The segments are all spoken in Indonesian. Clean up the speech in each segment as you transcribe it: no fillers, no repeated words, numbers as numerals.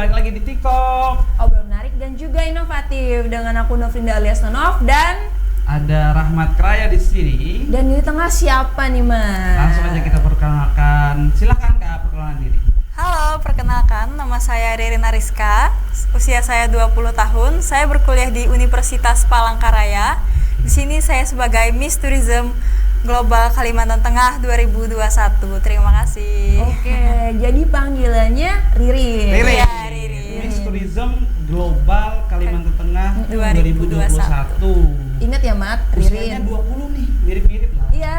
balik lagi di TikTok. Obrolan menarik dan juga inovatif dengan aku Novrinda alias Nonov dan Ada Rahmat Kraya di sini. dan di tengah siapa nih Mas? Langsung aja kita perkenalkan. Silakan Kak, perkenalan diri. Halo, perkenalkan nama saya Ririn Ariska. Usia saya 20 tahun. Saya berkuliah di Universitas Palangkaraya. Di sini saya sebagai Miss Tourism Global Kalimantan Tengah 2021. Terima kasih. Oke, jadi panggilannya Ririn. Ririn. Iya, Ririn. Miss Tourism Global Kalimantan Tengah 2021. Ingat ya Mat, Usianya Ririn. 20 nih, mirip-mirip lah. Iya,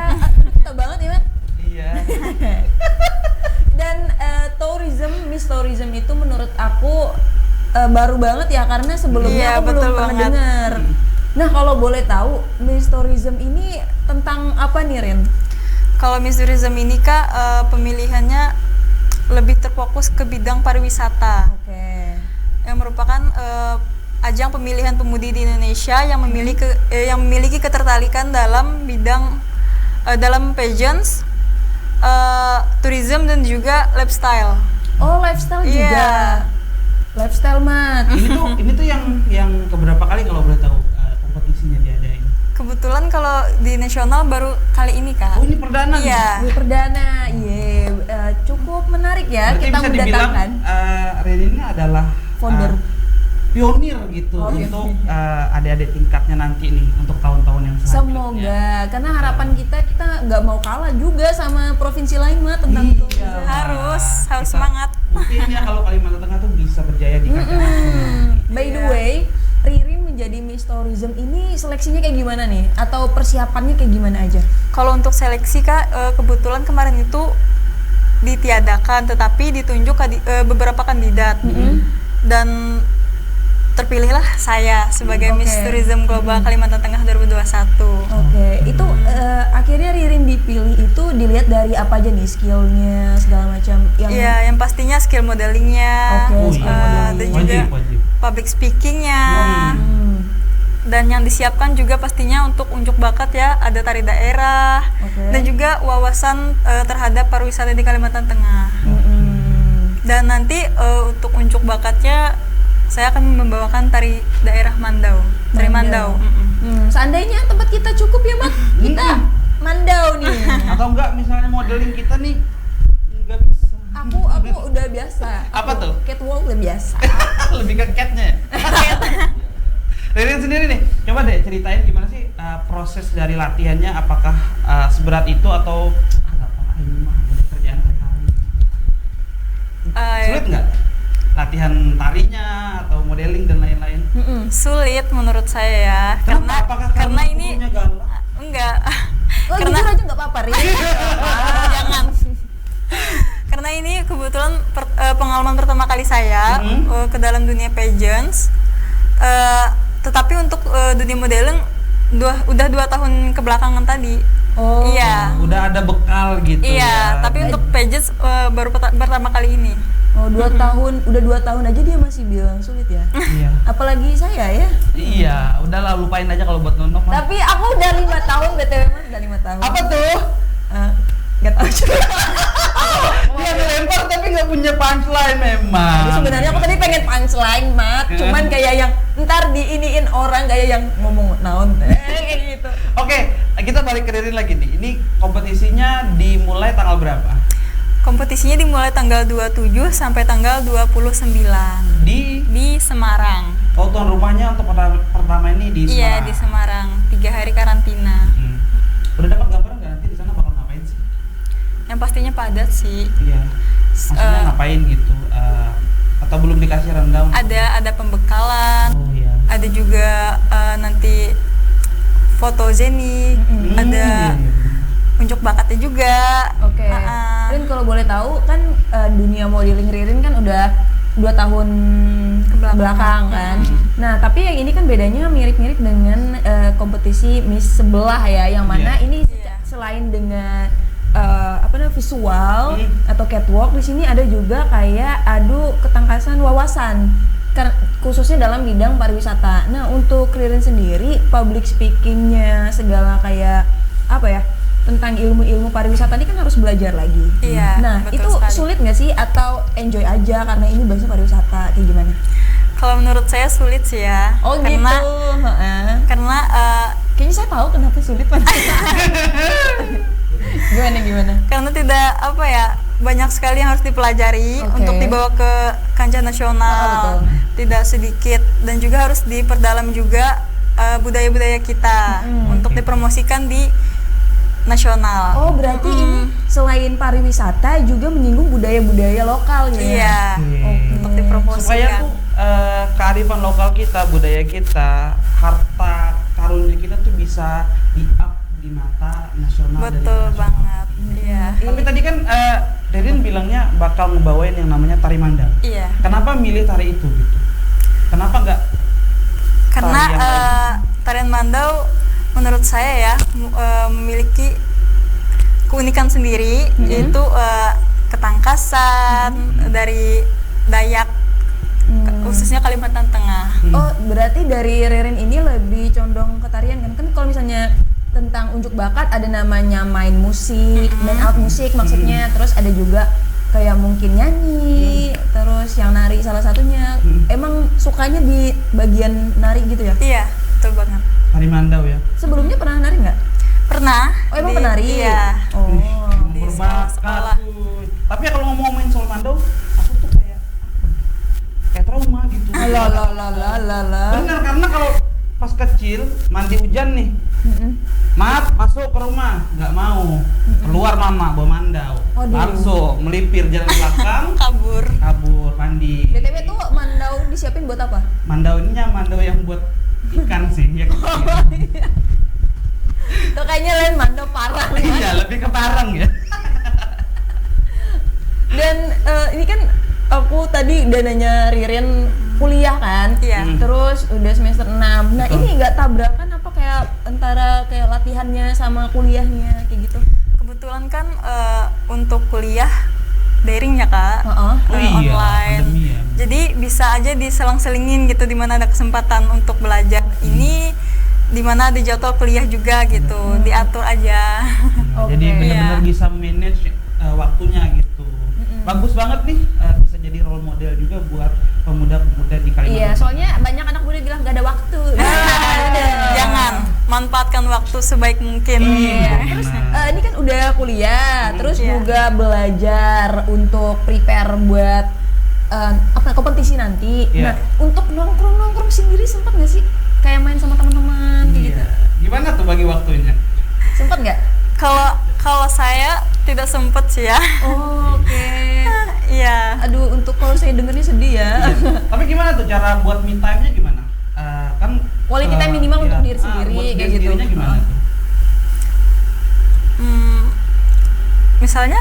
kita banget ya Mat. Iya. Dan Miss Tourism itu menurut aku baru banget ya karena sebelumnya Iya, aku belum betul pernah banget. dengar. Nah kalau boleh tahu Miss Tourism ini tentang apa nih Rin? Kalau Miss Tourism ini Kak, pemilihannya lebih terfokus ke bidang pariwisata. Oke. Yang merupakan ajang pemilihan pemudi di Indonesia yang memiliki ketertarikan dalam bidang dalam pageants, tourism dan juga lifestyle. Oh lifestyle Iya. juga. Lifestyle Mat. Ini tuh yang keberapa kali kalau boleh tahu kompetisinya diadain? Kebetulan kalau di nasional baru kali ini Kak. Oh, ini perdana nih? Iya. Ini perdana, cukup menarik ya. Berarti kita bisa dibilang mendatangkan Ririn ini adalah founder. Pionir gitu untuk adik-adik tingkatnya nanti nih untuk tahun-tahun yang selanjutnya. Semoga, karena harapan kita nggak mau kalah juga sama provinsi lain mah tentang Iya. tourism. Harus Kita semangat. Buktinya kalau Kalimantan Tengah tuh bisa berjaya di kancah nasional. By the Iya. way, Ririn menjadi Miss Tourism ini seleksinya kayak gimana nih? Atau persiapannya kayak gimana aja? Kalau untuk seleksi Kak, kebetulan kemarin itu ditiadakan tetapi ditunjuk beberapa kandidat. Dan terpilihlah saya sebagai Miss Oke. Tourism Global Kalimantan Tengah 2021. Oke, itu akhirnya Ririn dipilih itu dilihat dari apa aja nih skillnya segala macam yang Iya, yang pastinya skill modelingnya, Oke, Oh, skill iya. modeling. dan juga Wajib. public speakingnya. Hmm, Dan yang disiapkan juga pastinya untuk unjuk bakat ya, ada tari daerah Oke. dan juga wawasan terhadap pariwisata di Kalimantan Tengah. mm-mm. Dan nanti untuk unjuk bakatnya saya akan membawakan tari daerah Mandau, tari Mandau. Mandau. Seandainya tempat kita cukup ya Mat, kita mandau nih. Atau enggak misalnya modeling kita nih enggak bisa. Aku udah biasa. Apa tuh? Catwalk udah biasa. Lebih ke catnya. Ririn sendiri nih, coba deh ceritain gimana sih proses dari latihannya, apakah seberat itu atau nggak apa ini mah udah kerjaan sehari-hari. Sulit nggak latihan tarinya atau modeling dan lain-lain? Sulit menurut saya ya, Kenapa? Apakah karena ini gurunya galak? enggak. Oh, Karena- jujur aja nggak apa-apa Rin. Jangan. Karena ini kebetulan pengalaman pertama kali saya ke dalam dunia pageants. Tetapi untuk dunia modeling udah 2 tahun kebelakangan tadi. Oh. Iya. Udah ada bekal gitu Iya, ya. tapi untuk pageants baru pertama kali ini. Oh, 2 tahun, udah 2 tahun aja dia masih bilang sulit ya. Iya. Apalagi saya ya. Iya, udahlah lupain aja kalau buat Nonok mah. Tapi aku udah 5 tahun BTW Mas, udah 5 tahun. Apa tuh? Nggak tahu juga. Dia dilempar tapi nggak punya punchline memang. Jadi sebenarnya aku tadi pengen punchline Mat, cuman kayak yang ntar diiniin orang kayak yang ngomong naon kayak gitu. Oke, kita balik ke Ririn lagi nih. Ini kompetisinya dimulai tanggal berapa? Kompetisinya dimulai tanggal 27 sampai tanggal 29 di Semarang. Oh, tuan rumahnya untuk pertama ini di Semarang. Iya, di Semarang. 3 hari karantina. Udah dapat gambaran nggak nanti di sana bakal ngapain sih? Yang pastinya padat sih. Iya. Maksudnya ngapain gitu? Atau belum dikasih rundown? Ada pembekalan. Oh iya. Ada juga nanti fotogenik, ada Iya. unjuk bakatnya juga. Oke. Rin kalau boleh tahu kan dunia modeling Ririn kan udah 2 tahun kebelakang kan. Nah, tapi yang ini kan bedanya mirip-mirip dengan kompetisi Miss sebelah ya, yang mana ini selain dengan visual atau catwalk, di sini ada juga kayak adu ketangkasan wawasan khususnya dalam bidang pariwisata. Nah, untuk Ririn sendiri public speakingnya segala kayak apa ya tentang ilmu-ilmu pariwisata ini kan harus belajar lagi. Iya, Nah, betul itu sekali. sulit nggak sih atau enjoy aja karena ini bahasa pariwisata kayak gimana? Kalau menurut saya sulit sih ya. Oh karena, gitu. Heeh. Karena Kayaknya saya tahu kenapa sulit Mas. Gimana? karena tidak apa ya, banyak sekali yang harus dipelajari Oke. untuk dibawa ke kancah nasional. betul. Tidak sedikit, dan juga harus diperdalam juga budaya-budaya kita untuk dipromosikan di nasional. Oh, berarti ini selain pariwisata juga menyinggung budaya-budaya lokal gitu ya? Iya, untuk Supaya dipromosikan. tuh kearifan lokal kita, budaya kita, harta karunia kita tuh bisa di-up di mata nasional. dari Betul nasional. banget. Iya. Tapi tadi kan Ririn bilangnya bakal ngebawain yang namanya tari mandang. Iya. Kenapa milih tari itu gitu? Kenapa nggak Karena tari yang lain? tarian mandau menurut saya ya memiliki keunikan sendiri, yaitu ketangkasan dari Dayak, khususnya Kalimantan Tengah. Oh, berarti dari Ririn ini lebih condong ke tarian kan? Kan kalau misalnya tentang unjuk bakat ada namanya main musik, main alat musik maksudnya, terus ada juga kayak mungkin nyanyi, terus yang nari salah satunya. Emang sukanya di bagian nari gitu ya? Iya, betul banget. Tari mandau ya? Sebelumnya pernah nari nggak? Pernah. Oh, emang penari? Iya. Oh. Di Berbakat sekolah. tuh. Tapi kalau ngomongin soal mandau, aku tuh kayak trauma gitu. Alah. Bener, karena kalau pas kecil mandi hujan nih, maaf masuk ke rumah, nggak mau, keluar mama bawa mandau, Waduh. langsung melipir jalan belakang, kabur mandi. BTW tuh mandau disiapin buat apa? Mandau ininya mandau yang buat ikan sih, ya kecil. Tuh kayaknya lain mandau parah. Iya, lebih ke parang ya. Dan ini kan aku tadi udah nanya Ririn kuliah kan? Iya. Terus udah semester 6. Nah, Betul. ini nggak tabrakan apa kayak antara kayak latihannya sama kuliahnya kayak gitu? Kebetulan kan untuk kuliah daring ya Kak, Heeh. Oh iya, online. pandemi ya. Jadi bisa aja diselang-selingin gitu, di mana ada kesempatan untuk belajar ini, di mana ada jadwal kuliah juga gitu, diatur aja. Oke. Jadi benar-benar Iya. bisa manage waktunya gitu. Bagus banget nih, bisa jadi role model juga buat pemuda-pemuda di Kalimantan. Iya, soalnya banyak anak muda bilang gak ada waktu. Jangan manfaatkan waktu sebaik mungkin. Iya. Terus ini kan udah kuliah, terus Iya. juga belajar untuk prepare buat apa kompetisi nanti. Iya. Nah, untuk nongkrong sendiri sempat nggak sih? Kayak main sama teman-teman kayak gitu. Iya. Gimana tuh bagi waktunya? Sempat nggak? Kalau saya tidak sempet sih ya. Oh, oke. Iya. Aduh, untuk kalau saya dengernya sedih ya. Tapi gimana tuh cara buat me time-nya gimana? Kan Quality time minimal untuk diri sendiri, buat kayak diri gitu. sendirinya gimana tuh? Misalnya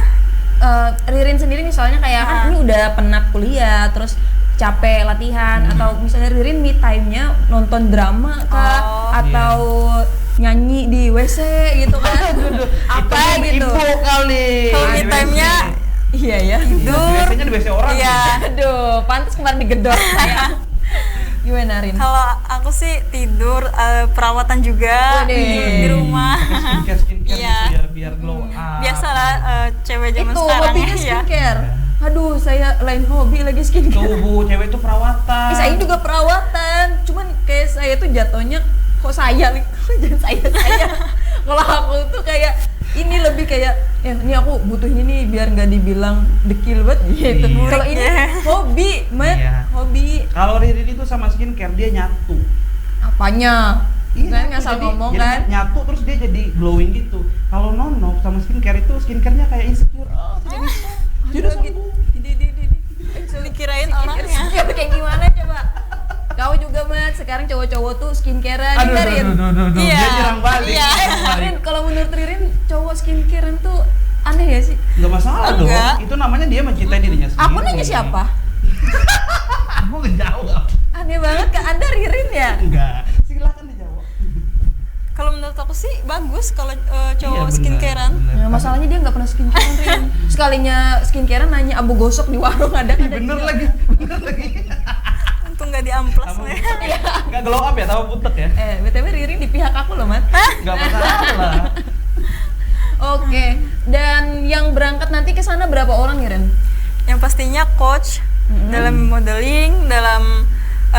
Ririn sendiri misalnya kayak kan ini udah penat kuliah, terus capek latihan, atau misalnya Ririn me time-nya nonton drama kah, Oh, atau nyanyi di WC gitu kan. Apa gitu. Ibu kali. kalau me Di time-nya WC. Iya ya. tidur. Biasanya di WC orang. Iya. Aduh, pantas kemarin digedor saya. Gimana Rin? Kalau aku sih tidur, perawatan juga Waduh. di rumah. Pakai skincare Iya. gitu ya biar glow up. Biasalah cewek zaman Itu sekarang hobinya ya. skincare. Aduh, saya lain hobi lagi skincare. Tubuh cewek itu perawatan. Saya juga perawatan, cuman kayak saya tuh jatuhnya kok saya jangan saya. Kalau aku tuh kayak ini lebih kayak ya ini aku butuh ini biar nggak dibilang dekil banget gitu. Iya. Kalau ini Iya. hobi, Mat. Iya. Hobi. Kalau Ririn itu sama skincare dia nyatu. Apanya? Kan nyatu. ngasal Jadi- ngomong jadi kan. nyatu terus dia jadi glowing gitu. Kalau Nono sama skincare itu skincare-nya kayak insecure. Oh, tidak bisa. Tidak Aduh, sanggup. Dikirain orangnya. Skincare kayak gimana coba? Kau juga Mat, sekarang cowok-cowok tuh skincarean Aduh, Rin. Iya. Dia nyerang balik. Iya. Nyerang balik. Rin, kalau menurut Ririn cowok skincarean tuh aneh ya sih? Nggak masalah Enggak. dong. Itu namanya dia mencintai dirinya sendiri. Aku nanya siapa? Aku ngejawab. Aneh banget Kak Anda Ririn ya? Enggak. Silakan dijawab. Kalau menurut aku sih bagus kalau Iya, cowok benar, skincarean. benar. Ya, masalahnya dia nggak pernak skincarean Rin. Sekalinya skincarean nanya abu gosok di warung ada kan? Bener lagi. Bener lagi. Untung nggak diamplas. Tambah butek ya. Nggak glow up ya, tambah butek ya. BTW Ririn di pihak aku loh Mat. Nggak masalah. Oke. Dan yang berangkat nanti ke sana berapa orang ya, Ren? Yang pastinya coach dalam modeling, dalam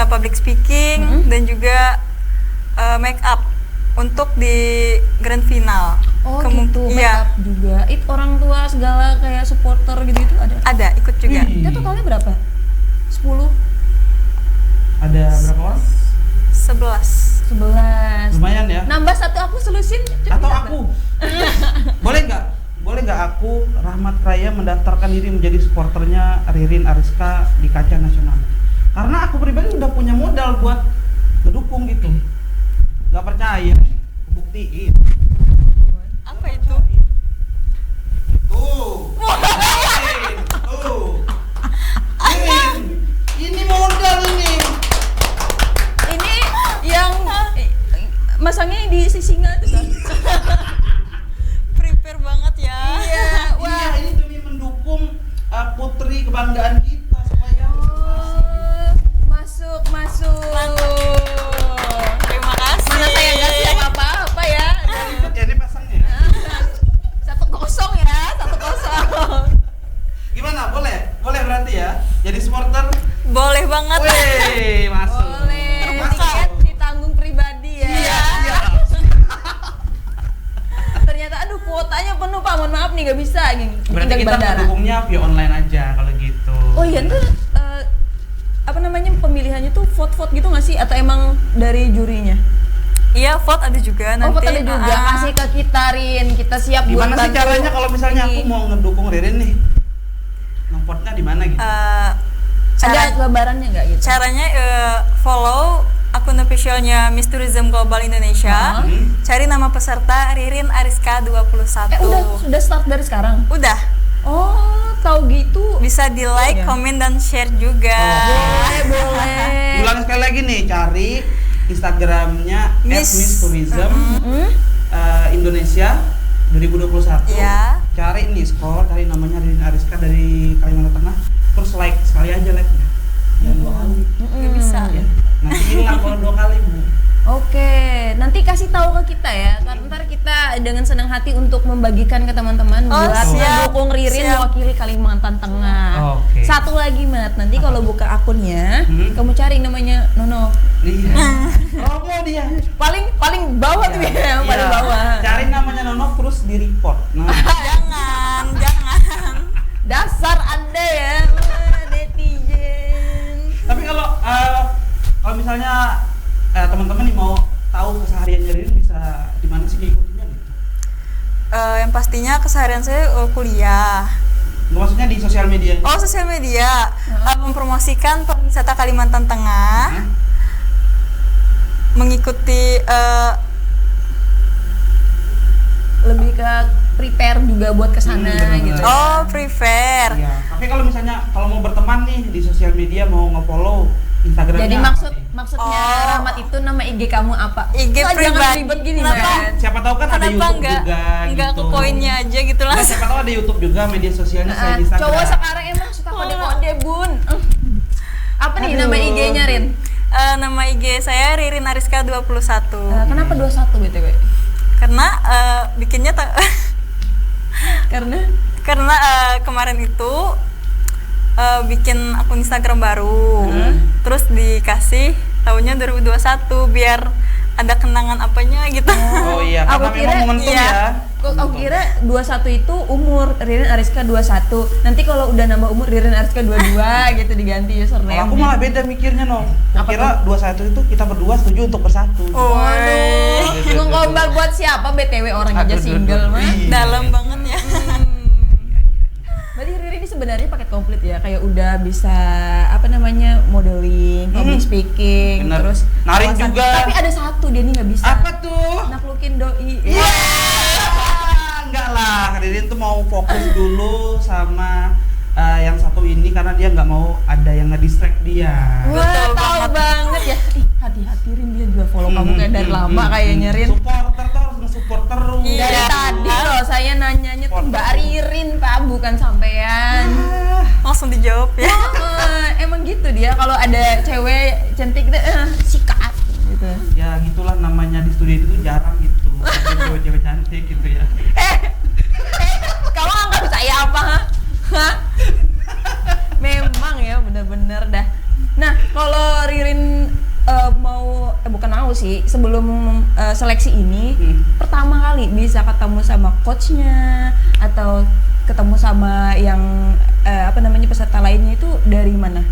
public speaking, dan juga make up untuk di grand final. Oh gitu, make Iya, up juga. Orang tua segala kayak supporter gitu-gitu ada? ada ikut juga. Itu totalnya berapa? 10? Ada berapa orang? 11. 11. Lumayan ya. Nambah satu aku solusin. Atau aku? Boleh nggak aku Rahmat Raya mendaftarkan diri menjadi supporternya Ririn Ariska di kancah nasional? Karena aku pribadi udah punya modal buat mendukung gitu. Nggak percaya, buktiin. Apa itu? Tuh. Ririn, tuh. Ririn, ini modal ini. Ini yang masangnya di singa tuh kan? Prepare banget ya. Iya, Iya, ini demi mendukung putri kebanggaan kita supaya masuk. Terima kasih. Mana saya nggak siap apa-apa ya. ya ini pasangnya. 1-0 ya, 1-0. Gimana? Boleh berarti ya? Jadi supporter? Boleh banget. Wih, masuk. Boleh. Masuk. Tiket ditanggung pribadi ya. Iya. Ternyata aduh kuotanya penuh Pak, mohon maaf nih nggak bisa nih. Berarti Tinggal di kita bandara. mendukungnya via online aja kalau gitu. Oh iya, itu apa namanya pemilihannya tuh vote gitu nggak sih atau emang dari jurinya? Iya, vote ada juga nanti. Oh, vote ada juga. Kasih ke kita Rin, kita siap buat Gimana sih bantu caranya kalau misalnya aku ini. mau ngedukung Ririn nih? Nompornya di mana gitu? Ada gambarannya nggak gitu? Caranya follow akun officialnya Miss Tourism Global Indonesia. Cari nama peserta Ririn Ariska 21. Udah start dari sekarang. Udah. Oh, tahu gitu. Bisa di like, Iya. komen dan share juga. Boleh. Ulang sekali lagi nih, cari Instagramnya Miss @misstourism Indonesia 2021. Iya. Cari nih, scroll, cari namanya Ririn Ariska dari Kalimantan Tengah. Terus like sekali aja like-nya. Jangan 2 kali. Nggak bisa. Ya. Nanti hilang kalau 2 kali, Bu. Oke, nanti kasih tahu ke kita ya. Karena ntar kita dengan senang hati untuk membagikan ke teman-teman Oh, buat siap. mendukung Ririn Siap. mewakili Kalimantan Tengah. Oke. Satu lagi Mat, nanti kalau buka akunnya, kamu cari namanya Nono. Iya. Oh, mau dia. Paling bawah tuh ya, paling Iya. bawah. Cari namanya Nono terus di report. Nah, Jangan. Dasar Anda ya, netizen. tapi kalau misalnya teman-teman nih mau tahu kesehariannya Ririn bisa di mana sih ngikutinnya gitu? Yang pastinya keseharian saya kuliah. Nggak, maksudnya di sosial media. Oh, sosial media. Mempromosikan pariwisata Kalimantan Tengah. Mengikuti Lebih ke prepare juga buat kesana bener-bener. gitu. prepare. Iya. Tapi kalau misalnya mau berteman nih di sosial media mau nge-follow Instagramnya. Jadi apa nih? maksudnya Oh. Rahmat itu nama IG kamu apa? IG Kok jangan pribadi. ribet gini, Kenapa? Mat. Siapa tahu kan ada Kenapa YouTube enggak juga ke gitu. poinnya aja gitu Nah, langsung. siapa tahu ada YouTube juga media sosialnya saya di Instagram. Cowok sekarang emang suka kode-kode, Bun. Apa nih Aduh. nama IG-nya, Rin? Nama IG saya Ririn Ariska 21. Kenapa 21 BTW? Karena bikinnya Karena karena kemarin itu bikin akun Instagram baru. Terus dikasih tahunnya 2021 biar ada kenangan apanya gitu. Oh iya, karena Aku kira- memang momentum iya. ya. kok aku kira 21 itu umur Ririn Ariska 21. Nanti kalau udah nambah umur Ririn Ariska 22 gitu diganti username. Kalau aku malah beda mikirnya, No. Apa Aku kira 21 itu kita berdua setuju untuk bersatu. Woi, Menggombal buat siapa BTW orang aja Aduh, single mah. iya. dalam banget ya. Berarti Ririn ini sebenarnya paket komplit ya, kayak udah bisa apa namanya modeling, public speaking, Bener. terus Narik kawasan- juga. Tapi ada satu dia nih nggak bisa. Apa tuh? Naklukin doi. Iya. Enggak lah, Ririn tuh mau fokus dulu sama yang satu ini karena dia nggak mau ada yang nge-distract dia. Wah, Betul tahu banget ya. Ih, hati-hati Rin, dia juga follow kamu kayak dari lama kayaknya Rin. Supporter tuh harus nge-support terus. Iya. Dari tadi loh saya nanyanya tuh Support Mbak terus. Ririn Pak, bukan sampean. Langsung dijawab ya. Emang gitu dia kalau ada cewek cantik deh sikat gitu. Ya gitulah namanya di studio itu jarang gitu. Ada cewek-cewek cantik gitu ya. sih sebelum seleksi ini pertama kali bisa ketemu sama coachnya atau ketemu sama yang peserta lainnya itu dari mana?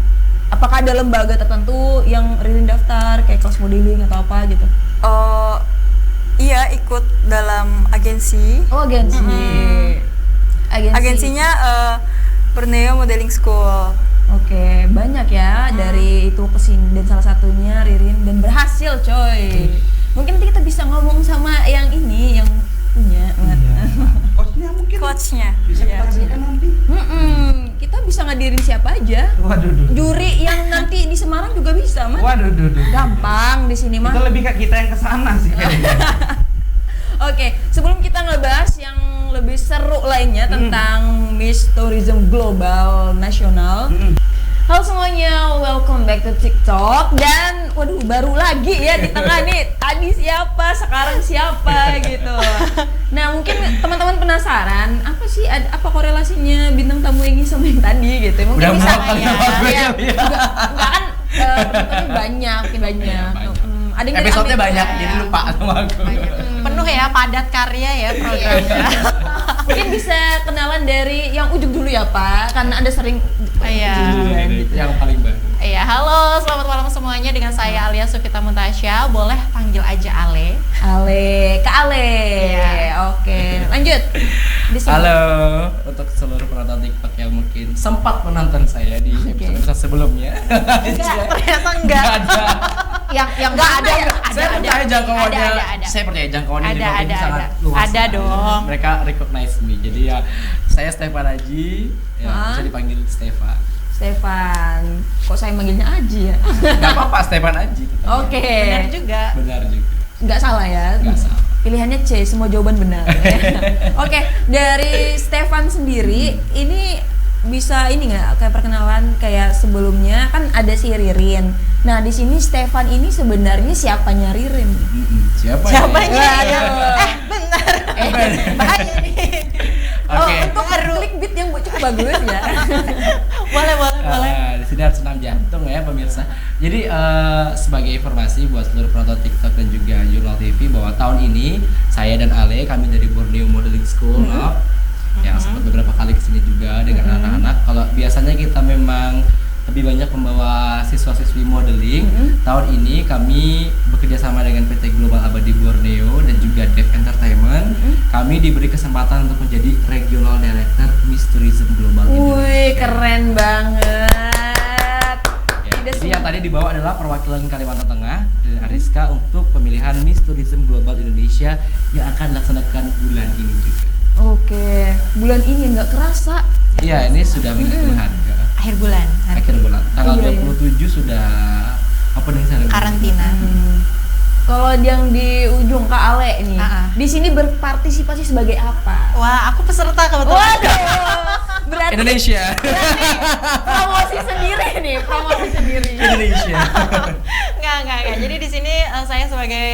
Apakah ada lembaga tertentu yang Ririn daftar kayak kelas modeling atau apa gitu? Iya, ikut dalam agensi. Oh, agensi. Agensinya Borneo Modeling School. Oke, banyak ya dari itu ke sini dan salah satunya Ririn dan berhasil, coy. Mungkin nanti kita bisa ngomong sama yang ini yang punya. Coachnya mungkin Coachnya. bisa kita tanyakan nanti. Kita bisa ngadirin siapa aja. Waduh. Juri yang nanti di Semarang juga bisa, Mas. Waduh. Gampang di sini mah. Itu lebih kayak kita yang kesana sih kayaknya. Oke, sebelum kita ngebahas yang lebih seru lainnya tentang Miss Tourism Global Nasional. Halo semuanya, welcome back to TikTok. Dan waduh, baru lagi ya di tengah nih. Tadi siapa, sekarang siapa gitu. Nah, mungkin teman-teman penasaran apa sih apa korelasinya bintang tamu ini sama yang tadi gitu. Mungkin Udah bisa mau kali ya. enggak kan penontonnya banyak. Ada yang dari Episode-nya Amerika. banyak, jadi lupa sama aku. Penuh ya, padat karya ya programnya. Mungkin bisa kenalan dari yang ujung dulu ya Pak, karena Anda sering Iya. Yang paling baru. Iya, halo, selamat malam semuanya, dengan saya Alia Sukita Muntasya. Boleh panggil aja Ale. Kak Ale. Iya. Oke, lanjut. Disebut. Halo untuk seluruh penonton TikTok yang mungkin sempat menonton saya di episode sebelumnya. Ternyata enggak. Yang enggak ada. Saya percaya jangkauannya. Ada. Saya percaya jangkauannya di Ada, ini sangat ada. luas. Ada dong. Mereka recognize me. Jadi ya saya Stefan Aji, ya, bisa dipanggil Stefan. Stefan. Kok saya manggilnya Aji ya? Gak apa-apa Stefan Aji. Oke. Benar juga. Benar juga. Nggak salah ya? Nggak salah. Pilihannya C, semua jawaban benar. Oke, dari Stefan sendiri, ini bisa ini nggak kayak perkenalan kayak sebelumnya kan ada si Ririn. Nah di sini Stefan ini sebenarnya siapanya Ririn? Siapanya? Ya? Benar. Bahaya nih. Oke. Untuk clickbait yang cukup bagus ya. Boleh. Di sini harus senam jantung ya pemirsa. Jadi sebagai informasi buat seluruh penonton TikTok dan juga Jurnal TV bahwa tahun ini saya dan Ale kami dari Borneo Modeling School yang sempat beberapa kali kesini juga dengan anak-anak. Kalau biasanya kita memang lebih banyak membawa siswa-siswi modeling. Tahun ini kami bekerja sama dengan PT Global Abadi Borneo dan juga Dev Entertainment. Kami diberi kesempatan untuk menjadi Regional Director Miss Tourism Global Indonesia. Wih, keren banget. Ya, jadi yang tadi dibawa adalah perwakilan Kalimantan Tengah dari Ariska untuk pemilihan Miss Tourism Global Indonesia yang akan dilaksanakan bulan ini juga. Oke, bulan ini nggak kerasa. Iya, ini sudah menghitung harga. Akhir bulan. Akhir bulan. Tanggal Iya, 27 sudah opening ceremony. Karantina. Kalau yang di ujung Kak Ale nih, di sini berpartisipasi sebagai apa? Wah, aku peserta kebetulan. Waduh, berarti Indonesia. promosi sendiri nih, promosi sendiri. Indonesia. Enggak. Jadi di sini saya sebagai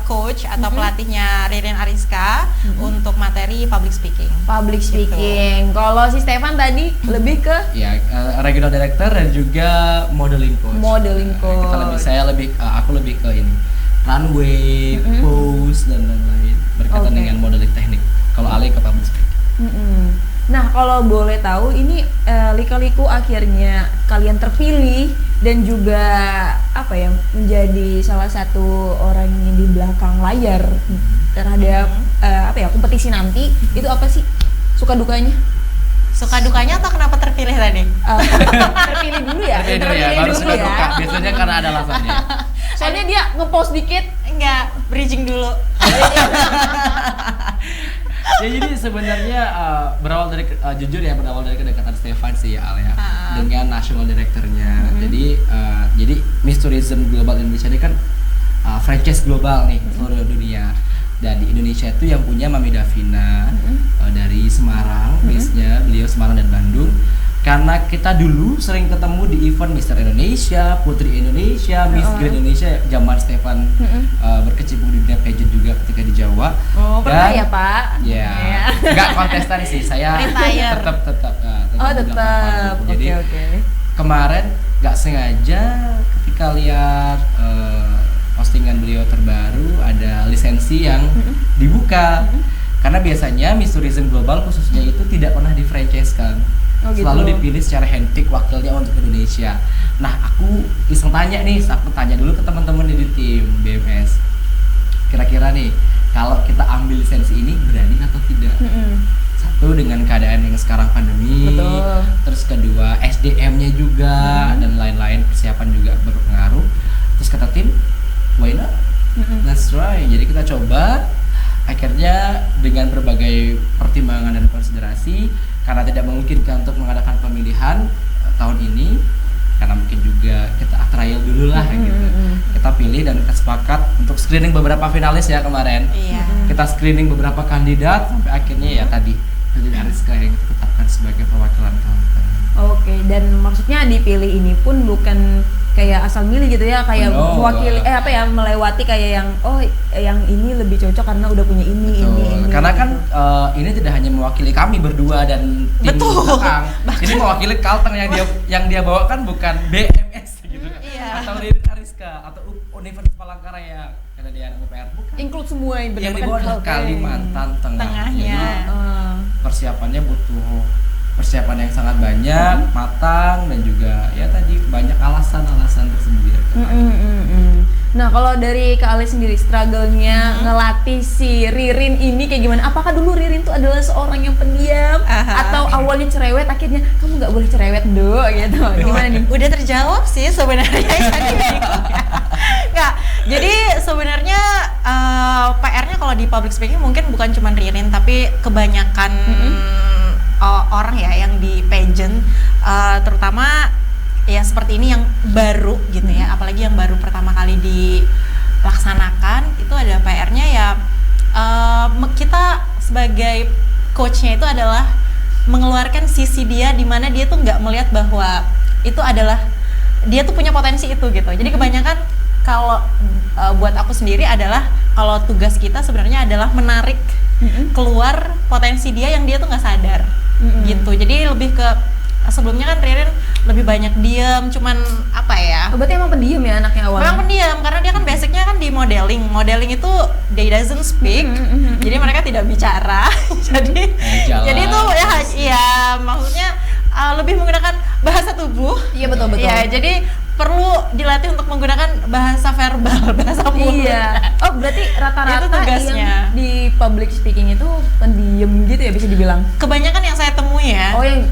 coach atau pelatihnya Ririn Ariska untuk materi public speaking. Public speaking. Kalau si Stefan tadi lebih ke Ya, regional director dan juga modeling coach. Modeling coach. Aku lebih ke ini. Runway, pose dan lain-lain berkaitan dengan modeling teknik. Kalau Ale ke public speaking. Nah, kalau boleh tahu ini lika-liku akhirnya kalian terpilih dan juga apa ya menjadi salah satu orang yang di belakang layar terhadap kompetisi nanti itu apa sih suka dukanya? Suka dukanya atau kenapa terpilih tadi? Terpilih dulu ya. Terpilih dulu ya, baru suka duka. Biasanya karena ada alasannya. Soalnya dia ngepost dikit. Enggak, bridging dulu. Ya jadi sebenarnya berawal dari kedekatan Stefan sih ya Al ya dengan national directornya. Jadi Miss Tourism Global Indonesia ini kan franchise global nih seluruh dunia. Dan di Indonesia itu yang punya Mami Davina dari Semarang, Miss-nya beliau Semarang dan Bandung. Karena kita dulu sering ketemu di event Mister Indonesia, Putri Indonesia, Miss Grand Indonesia zaman Stefan berkecimpung di dunia pageant juga ketika di Jawa. Oh, pernah ya Pak? Ya, nggak kontestan sih, saya tetap. Jadi Oke. kemarin nggak sengaja ketika lihat postingan beliau terbaru ada lisensi yang dibuka. Karena biasanya Miss Tourism Global khususnya itu tidak pernah di-franchise-kan. Gitu. Selalu dipilih secara handpick wakilnya untuk Indonesia. Nah, aku iseng tanya nih, aku tanya dulu ke teman-teman di tim BMS. Kira-kira nih, kalau kita ambil lisensi ini berani atau tidak? Satu, dengan keadaan yang sekarang pandemi. Betul. Terus kedua, SDM-nya juga dan lain-lain, persiapan juga berpengaruh. Terus kata tim, why not? Let's try. Jadi kita coba. Akhirnya dengan berbagai pertimbangan dan konsiderasi, karena tidak memungkinkan untuk mengadakan pemilihan tahun ini, karena mungkin juga kita trial dulu lah gitu. Kita pilih dan kita sepakat untuk screening beberapa finalis ya kemarin. Iya. Kita screening beberapa kandidat sampai akhirnya ya tadi Ririn Ariska yang ditetapkan sebagai perwakilan Kalteng. Oke, dan maksudnya dipilih ini pun bukan kayak asal milih gitu ya, kayak mewakili melewati kayak yang ini lebih cocok karena udah punya ini. Karena kan ini tidak hanya mewakili kami berdua dan tim belakang. Ini mewakili Kalteng yang dia bawa kan bukan BMS gitu. Atau Ririn Ariska atau Universitas Palangkaraya karena dia anak UPR bukan. Include semua yang dibawa adalah Kalimantan Tengah. Tengahnya. Jadi persiapannya butuh persiapan yang sangat banyak, matang, dan juga ya tadi banyak alasan-alasan tersendiri. Nah, kalau dari Kak Ali sendiri, struggle-nya ngelatih si Ririn ini kayak gimana? Apakah dulu Ririn tuh adalah seorang yang pendiam atau awalnya cerewet, akhirnya kamu nggak boleh cerewet gitu? Gimana nih? Udah terjawab sih sebenarnya. Nggak, jadi sebenarnya PR-nya kalau di public speaking mungkin bukan cuma Ririn, tapi kebanyakan orang ya yang di pageant, terutama ya seperti ini yang baru gitu ya, apalagi yang baru pertama kali dilaksanakan, itu ada PR-nya ya. Kita sebagai coachnya itu adalah mengeluarkan sisi dia di mana dia tuh nggak melihat bahwa itu adalah dia tuh punya potensi itu gitu. Jadi kebanyakan kalau buat aku sendiri adalah kalau tugas kita sebenarnya adalah menarik keluar potensi dia yang dia tuh nggak sadar gitu. Jadi lebih ke sebelumnya kan Ririn lebih banyak diam, cuman apa ya? Berarti emang pendiam ya anaknya awalnya? Memang pendiam karena dia kan basicnya kan di modeling. Modeling itu they doesn't speak, jadi mereka tidak bicara. jadi itu ya maksudnya lebih menggunakan bahasa tubuh. Iya betul. Ya jadi perlu dilatih untuk menggunakan bahasa verbal, bahasa mulut. Iya. Oh, berarti rata-rata yang di public speaking itu pendiam gitu ya bisa dibilang? Kebanyakan yang saya temui ya. Oh, yang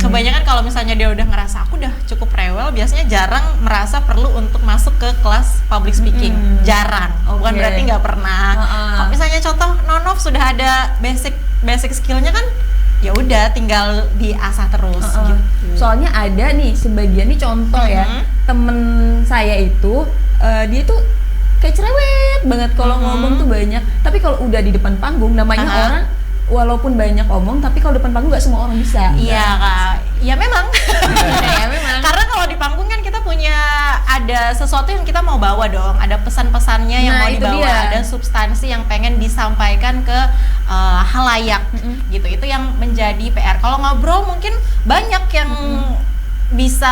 kebanyakan kalau misalnya dia udah ngerasa aku udah cukup rewel, biasanya jarang merasa perlu untuk masuk ke kelas public speaking. Jarang. Bukan berarti nggak pernah. Kalau misalnya contoh Nonov sudah ada basic skillnya kan, ya udah tinggal diasah terus gitu. Soalnya ada nih sebagian nih contoh ya, temen saya itu dia tuh kayak cerewet banget kalau ngomong tuh banyak, tapi kalau udah di depan panggung namanya orang walaupun banyak omong, tapi kalau depan panggung nggak semua orang bisa. Iya Kak, ya memang. Karena kalau di panggung kan kita punya ada sesuatu yang kita mau bawa dong, ada pesan-pesannya yang mau dibawa, ada substansi yang pengen disampaikan ke halayak gitu. Itu yang menjadi PR. Kalau ngobrol mungkin banyak yang bisa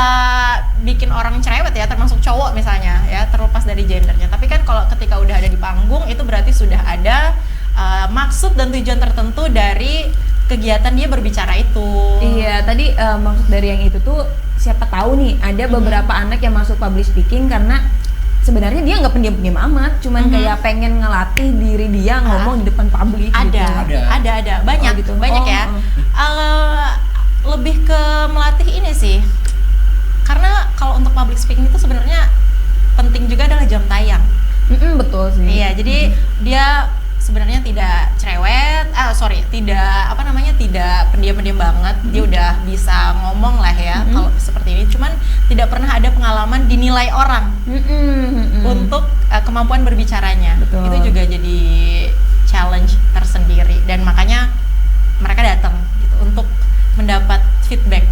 bikin orang cerewet ya, termasuk cowok misalnya ya, terlepas dari gendernya. Tapi kan kalau ketika udah ada di panggung itu berarti sudah ada maksud dan tujuan tertentu dari kegiatan dia berbicara itu. Iya, tadi maksud dari yang itu tuh siapa tahu nih ada beberapa anak yang masuk public speaking karena sebenarnya dia nggak pendiam-pendiam amat, cuman kayak pengen ngelatih diri dia ngomong di depan publik. Ada banyak gitu. Banyak ya. Lebih ke melatih ini sih, karena kalau untuk public speaking itu sebenarnya penting juga adalah jam tayang. Betul sih. Iya, jadi dia sebenarnya tidak cerewet, tidak pendiam-pendiam banget. Dia udah bisa ngomong lah ya kalau seperti ini. Cuman tidak pernah ada pengalaman dinilai orang untuk kemampuan berbicaranya. Betul. Itu juga jadi challenge tersendiri dan makanya mereka datang gitu untuk mendapat feedback.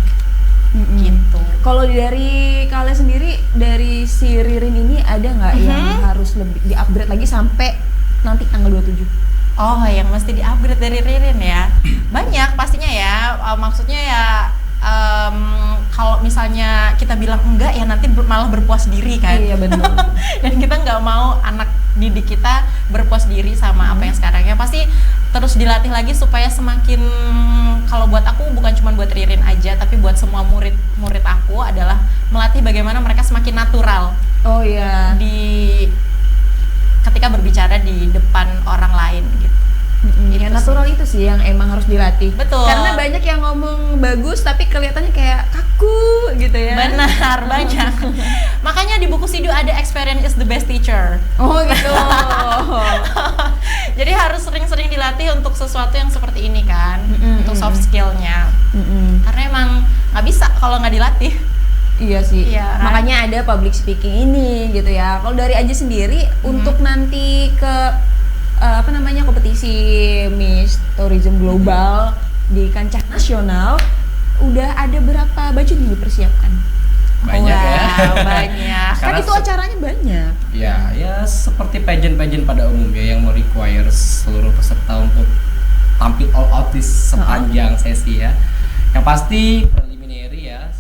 Gitu. Kalau dari kalian sendiri, dari si Ririn ini ada nggak yang harus lebih di-upgrade lagi sampai nanti tanggal 27? Oh, yang mesti di-upgrade dari Ririn ya? Banyak pastinya ya, maksudnya ya kalau misalnya kita bilang enggak ya nanti malah berpuas diri kan. Iya benar. Dan kita nggak mau anak didik kita berpuas diri sama apa yang sekarang ya, pasti terus dilatih lagi supaya semakin, kalau buat aku bukan cuma buat Ririn aja tapi buat semua murid aku adalah melatih bagaimana mereka semakin natural Oh iya. ketika berbicara di depan orang lain gitu. Yang natural itu sih yang emang harus dilatih. Betul. Karena banyak yang ngomong bagus tapi kelihatannya kayak kaku gitu ya. Benar, banyak. Makanya di buku Sidu ada experience is the best teacher. Oh gitu. Jadi harus sering-sering dilatih untuk sesuatu yang seperti ini kan, untuk soft skillnya. Karena emang nggak bisa kalau nggak dilatih. Iya sih. Iya, kan? Makanya ada public speaking ini gitu ya. Kalau dari Aja sendiri untuk nanti ke kompetisi Miss Tourism Global di kancah nasional, udah ada berapa baju nih dipersiapkan? Banyak ya. Banyak. Kan Karena itu acaranya banyak. Ya seperti pageant-pageant pada umumnya yang require seluruh peserta untuk tampil all out di sepanjang sesi ya. Yang pasti preliminary ya,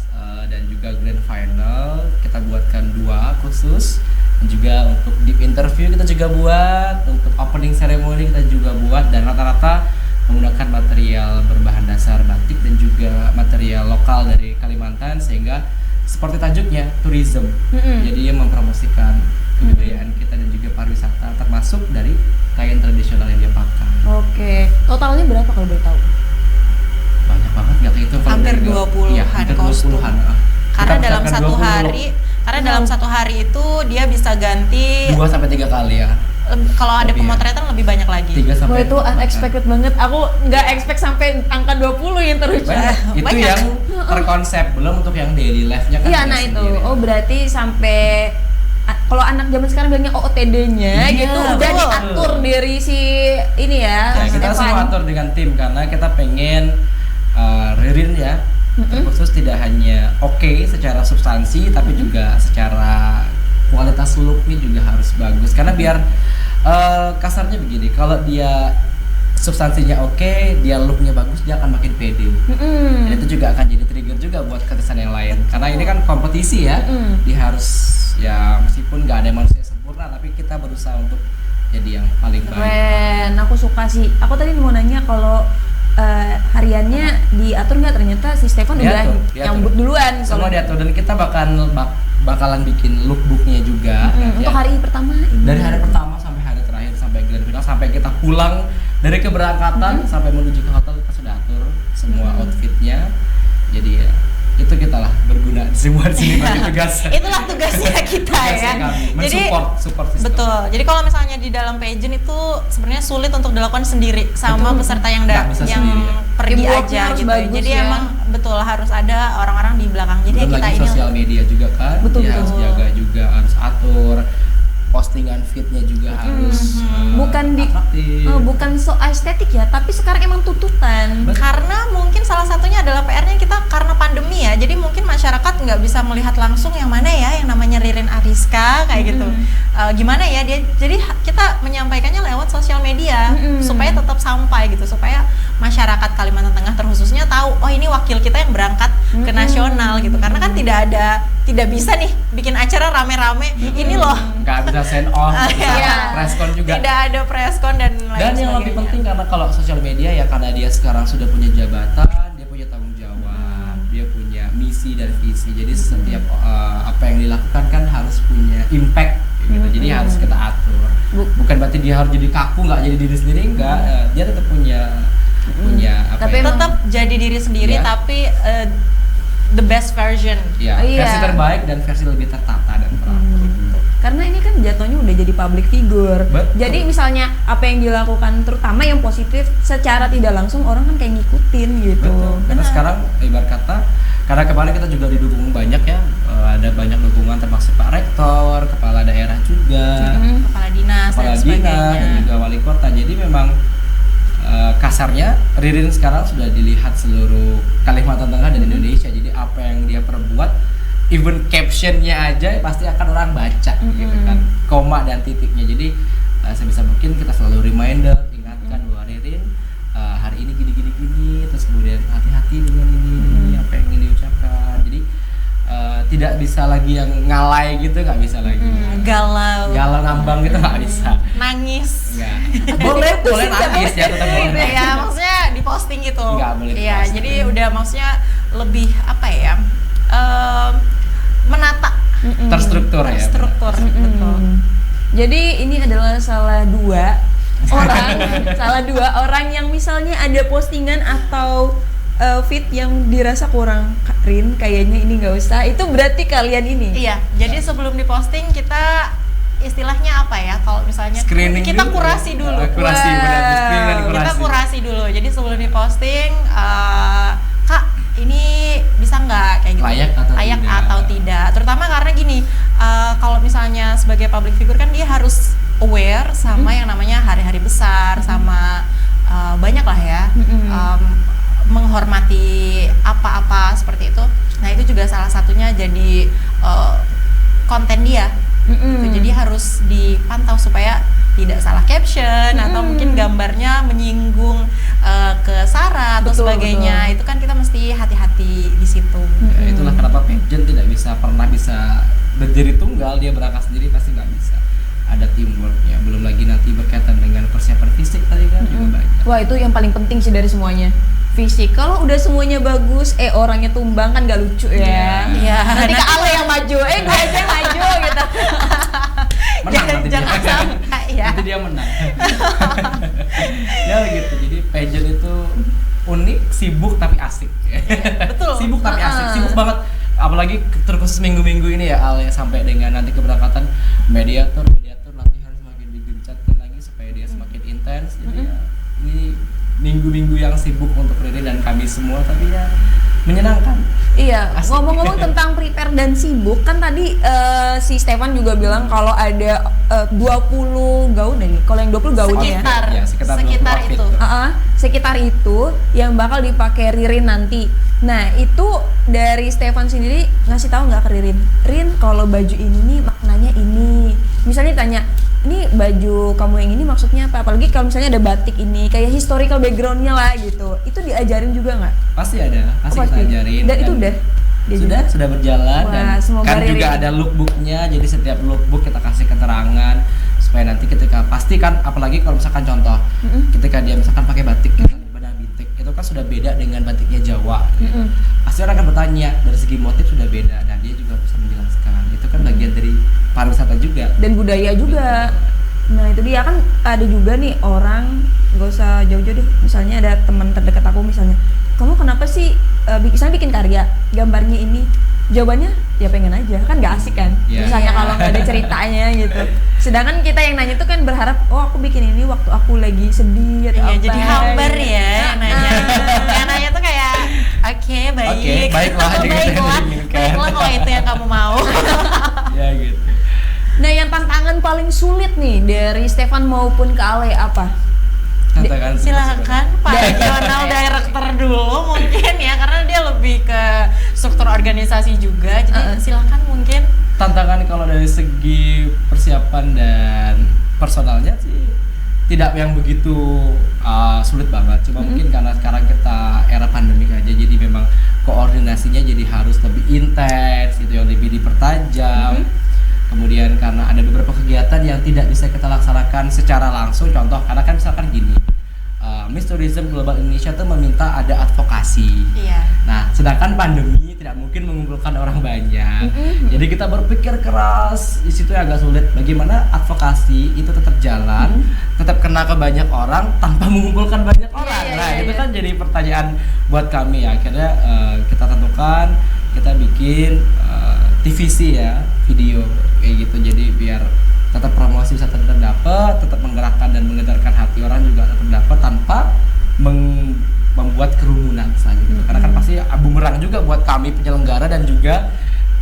dan juga grand final kita buatkan 2 khusus. Dan juga untuk deep interview kita juga buat, untuk opening ceremony kita juga buat, dan rata-rata menggunakan material berbahan dasar batik dan juga material lokal dari Kalimantan, sehingga seperti tajuknya tourism. Jadi mempromosikan kebudayaan kita dan juga pariwisata, termasuk dari kain tradisional yang dia pakai. Oke. Totalnya berapa kalau boleh tahu? Banyak banget, nggak kehitung kalau Hampir dari 20-an iya, hampir kostum. 20-an. Karena Kita dalam misalkan satu 20, hari, dalam satu hari itu dia bisa ganti 2-3 kali ya. kalau ada Lebih ya. pemotretan lebih banyak lagi. 3 Wah itu unexpected banget. Aku nggak expect sampai angka 20 yang terucap. Banyak. Itu Banyak. yang terkonsep, belum untuk yang daily life-nya kan. Iya, ada nah itu. sendiri. Oh berarti sampai kalau anak zaman sekarang bilangnya OOTD-nya Iya, gitu udah betul. diatur dari si ini ya. Nah, kita Stefan. semua atur dengan tim karena kita pengen Ririn ya terkhusus tidak hanya secara substansi tapi juga secara kualitas look-nya juga harus bagus, karena biar kasarnya begini, kalau dia substansinya dia look-nya bagus, dia akan makin pede. Dan itu juga akan jadi trigger juga buat kesan yang lain, karena ini kan kompetisi ya. Dia harus ya, meskipun nggak ada manusia sempurna tapi kita berusaha untuk jadi yang paling baik. Keren, aku suka sih. Aku tadi mau nanya kalau hariannya diatur nggak, ternyata si Stefan udah nyambut duluan. Semua Kalau diatur, dan kita bakalan bikin lookbooknya juga nanti untuk ya. hari pertama ini. Dari hari pertama sampai hari terakhir, sampai grand final, sampai kita pulang dari keberangkatan sampai menuju ke hotel, kita sudah atur semua outfitnya. Jadi ya itu kita lah berguna semua di sini bagi tugas. Itulah tugasnya kita Tugasnya ya. kami, Jadi support system. betul. Jadi kalau misalnya di dalam pageant itu sebenarnya sulit untuk dilakukan sendiri sama peserta yang Nggak bisa yang sendiri, ya. pergi Teamworknya aja harus gitu. bagus Jadi ya. emang betul harus ada orang-orang di belakang. Jadi Belum ya kita lagi ini sosial media juga kan, Betul, dia betul. harus jaga juga, harus atur postingan feednya juga harus atraktif. bukan so estetik ya, tapi sekarang emang tuntutan. karena mungkin salah satunya adalah PR-nya kita karena pandemi ya, jadi mungkin masyarakat nggak bisa melihat langsung yang mana ya yang namanya Ririn Ariska kayak gitu. Gimana ya dia, jadi kita menyampaikannya lewat sosial media supaya tetap sampai gitu, supaya masyarakat Kalimantan Tengah terkhususnya tahu oh ini wakil kita yang berangkat ke nasional gitu, karena kan tidak bisa nih bikin acara rame-rame ini loh. Nggak bisa send off, bisa Iya. respon juga. Tidak ada preskon dan lain Dan yang lebih sebagainya. penting, karena kalau sosial media ya, karena dia sekarang sudah punya jabatan, dia punya tanggung jawab, dia punya misi dan visi. Jadi setiap apa yang dilakukan kan harus punya impact gitu. Jadi harus kita atur. Bukan berarti dia harus jadi kaku, nggak jadi diri sendiri, enggak. Dia tetap punya apa Tapi ya? emang- tetap jadi diri sendiri Iya. tapi the best version. Ya, Iya. versi terbaik dan versi lebih tertata dan teratur. Karena ini kan jatuhnya udah jadi public figure. Betul. Jadi misalnya apa yang dilakukan, terutama yang positif, secara tidak langsung orang kan kayak ngikutin gitu. Betul. Karena sekarang ibarat kata, karena kemarin kita juga didukung banyak ya, ada banyak dukungan termasuk Pak Rektor, Kepala Daerah juga, Kepala dinas Kepala dan Dinas sebagainya. dan juga Wali Kota. Jadi memang kasarnya Ririn sekarang sudah dilihat seluruh Kalimantan Tengah dan Indonesia. Jadi apa yang dia perbuat, even captionnya aja pasti akan orang baca gitu kan, koma dan titiknya. Jadi sebisa mungkin kita selalu reminder, ingatkan bahwa Ririn hari ini gini, terus kemudian hati-hati dengan ini apa yang ingin diucapkan. Jadi tidak bisa lagi yang ngalai gitu, nggak bisa lagi. Galau, Galau ngambang gitu nggak bisa. nangis. Nggak. boleh nangis ya, tetap boleh. Ya maksudnya di posting gitu. Nggak boleh Iya, diposting. jadi udah maksudnya lebih apa ya? Menata, Terstruktur ya. struktur, betul. Jadi ini adalah salah dua orang yang misalnya ada postingan atau feed yang dirasa kurang Rin, kayaknya ini nggak usah. Itu berarti kalian ini. Iya, jadi sebelum diposting kita istilahnya apa ya? Kalau misalnya Screening kita dulu. kurasi dulu. Kurasi, benar. Screening dan Kita kurasi. kurasi dulu. Jadi sebelum diposting, Kak, ini bisa nggak kayak gitu? Layak atau tidak. tidak? Terutama karena gini, kalau misalnya sebagai public figure kan dia harus aware sama yang namanya hari-hari besar, sama banyak lah ya. Menghormati apa-apa seperti itu. Nah itu juga salah satunya jadi konten dia. Gitu. Jadi harus dipantau supaya tidak salah caption atau mungkin gambarnya menyinggung ke sara atau Betul, sebagainya. Itu kan kita mesti hati-hati di situ. Ya, itulah kenapa pageant tidak pernah bisa berdiri tunggal, dia berangkat sendiri pasti nggak bisa. Ada teamworknya, belum lagi nanti berkaitan dengan persiapan fisik tadi kan juga banyak. Wah, itu yang paling penting sih dari semuanya. Fisik. Kalau udah semuanya bagus, orangnya tumbang kan gak lucu ya. Iya. Nanti Kak Ale yang maju, gue aja yang maju gitu. Menang nanti Jangan dia. sampai ya. Nanti dia menang. Ya gitu. Jadi pageant itu unik, sibuk tapi asik. Betul. Sibuk tapi asik, sibuk banget. Apalagi terkhusus minggu-minggu ini ya Al ya, sampai dengan nanti keberangkatan mediator latihan semakin digencarkan lagi supaya dia semakin intens. Jadi ya ini minggu-minggu yang sibuk untuk Ririn dan kami semua, tapi ya menyenangkan. Iya, Asik. ngomong-ngomong tentang prepare dan sibuk, kan tadi si Stefan juga bilang kalau ada 20 gaun nih. Kalau yang 20 gaun ya. Ya, sekitar 20 Sekitar outfit. itu. Sekitar itu yang bakal dipakai Ririn nanti. Nah, itu dari Stefan sendiri ngasih tahu nggak ke Ririn? Rin, kalau baju ini nih maknanya ini. Misalnya tanya, ini baju kamu yang ini maksudnya apa? Apalagi kalau misalnya ada batik ini, kayak historical backgroundnya lah gitu. Itu diajarin juga nggak? Pasti ada, pasti kita ajarin. Dan itu udah? Dia Sudah berjalan. Wah, dan semoga kan juga Ririn. ada lookbooknya, jadi setiap lookbook kita kasih keterangan supaya nanti ketika pasti kan, apalagi kalau misalkan contoh ketika dia misalkan pakai batik bedah bintik, itu kan sudah beda dengan batiknya Jawa gitu. Pasti orang akan bertanya, dari segi motif sudah beda, dan dia juga bisa menjelaskan itu kan bagian dari pariwisata juga dan budaya juga. Nah itu dia kan, ada juga nih orang, gak usah jauh-jauh deh, misalnya ada teman terdekat aku misalnya, kamu kenapa sih misalnya bikin karya gambarnya ini? Jawabannya ya pengen aja, kan gak asik kan. Yeah. Misalnya kalau nggak ada ceritanya gitu. Sedangkan kita yang nanya tuh kan berharap, oh aku bikin ini waktu aku lagi sedih atau Iya, apa. jadi humble ya yang nanya. Ah. Yang nanya tuh kayak oke, baik. Oke, baiklah, gitu yang Baiklah. diinginkan. Baiklah kalau itu yang kamu mau. ya gitu. Nah yang tantangan paling sulit nih dari Stefan maupun Kak Ale apa? Katakan Silakan Pak Regional Director dulu mungkin ya, karena dia lebih ke struktur organisasi juga. Jadi silakan mungkin. tantangan kalau dari segi persiapan dan personalnya sih tidak yang begitu sulit banget, cuma mungkin karena sekarang kita era pandemik aja, jadi memang koordinasinya jadi harus lebih intens, itu yang lebih dipertajam. Kemudian karena ada beberapa kegiatan yang tidak bisa kita laksanakan secara langsung, contoh karena kan misalkan gini, Miss Tourism Global Indonesia tuh meminta ada advokasi. Iya. Nah, sedangkan pandemi tidak mungkin mengumpulkan orang banyak. Jadi kita berpikir keras, di situ agak sulit. Bagaimana advokasi itu tetap jalan, tetap kena ke banyak orang tanpa mengumpulkan banyak orang. Nah, itu kan jadi pertanyaan buat kami ya. Akhirnya kita tentukan, kita bikin TVC ya, video kayak gitu. Jadi biar tetap promosi bisa tetap dapat, tetap menggerakkan dan menggetarkan hati orang juga tetap dapat tanpa membuat kerumunan selanjutnya. Karena kan pasti bumerang juga buat kami penyelenggara dan juga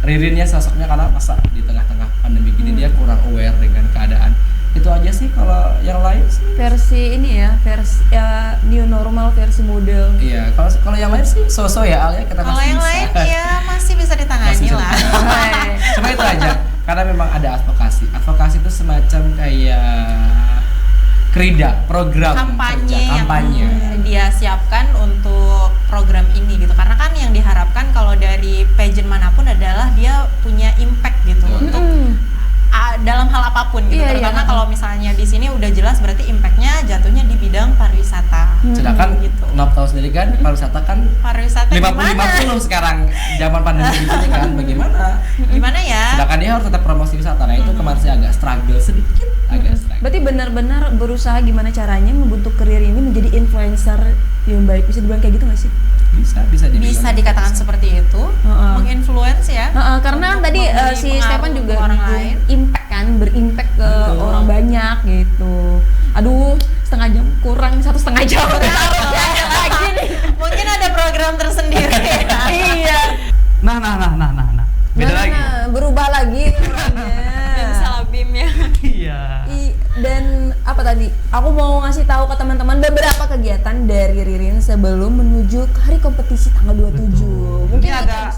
Ririnnya sosoknya, karena masa di tengah-tengah pandemi gini dia kurang aware dengan keadaan. Itu aja sih. Kalau yang lain sih Versi ini ya, versi new normal versi model. iya, kalau yang lain sih so-so ya Al ya, kita Kalau masih yang bisa. lain ya masih bisa ditangani Masih bisa lah. ditangani. Cuma itu aja, karena memang ada advokasi. Advokasi itu semacam kayak kerida, program kerja, kampanye. Dia siapkan untuk program ini gitu, karena kan yang diharapkan kalau dari pageant manapun adalah adalah dia punya impact gitu untuk dalam hal apapun gitu. Iya, Terutama iya. kalau misalnya di sini udah jelas berarti impactnya jatuhnya di bidang pariwisata. Sedangkan gitu. Nop tahu sendiri kan pariwisata kan Pariwisata 50-50 sekarang zaman pandemi gini kan bagaimana? Gimana ya? Sedangkan dia harus tetap promosi wisata. Nah itu kemarin saya agak struggle sedikit, agak struggle. Berarti benar-benar berusaha gimana caranya membentuk karir ini menjadi influencer yang baik. Bisa dibilang kayak gitu nggak sih? Bisa dibilang. Bisa dikatakan seperti itu, menginfluence ya. Karena untuk tadi memberi si pengaruh Stefan juga ke orang nyinggung lain. impact kan, berimpact ke Betul. orang banyak gitu. Aduh, setengah jam kurang, 1,5 jam. Harus lagi nih. Mungkin ada program tersendiri. Iya. Nah. Beda Nah, lagi. berubah lagi orangnya. Dan salabim ya. Iya. Dan apa tadi? Aku mau ngasih tahu ke teman-teman beberapa kegiatan dari Ririn sebelum menuju ke hari kompetisi tanggal 27. Ini Mungkin ada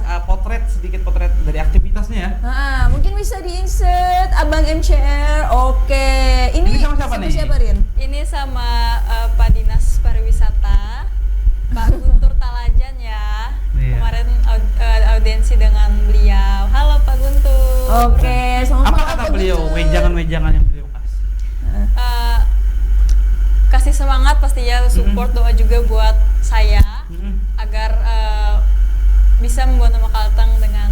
sedikit potret dari aktivitasnya ya. mungkin bisa di-insert Abang MCR. Oke. Ini Ini sama siapa nih? Siapa, Rin? Ini sama Pak Dinas Pariwisata, Pak Guntur Talajan ya. Iya. Kemarin audiensi dengan beliau. Halo Pak Guntur. Oke, selamat Apa malam, kata Pak beliau? Guntur. Wejangan-wejangan yang beliau kasih. Eh, kasih semangat pastinya, support doa juga buat saya agar bisa membuat nama Kalteng dengan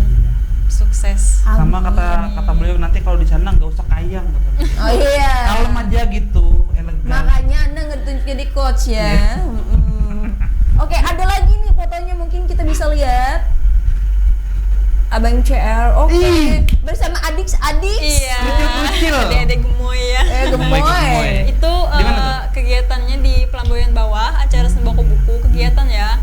sukses. Sama kata beliau nanti kalau di sana nggak usah kayang kata beliau. Oh iya. Kalem aja gitu, elegan. Makanya Anda ngetunjuk jadi coach ya. Oke, ada lagi nih fotonya mungkin kita bisa lihat. Abang CR, oke. Bersama adik-adik. Iya. Kecil-kecil. Adik-adik gemoy ya. Gemoy. Itu Di mana tuh? kegiatannya di Pelamboyan Bawah, acara sembako buku, kegiatan ya.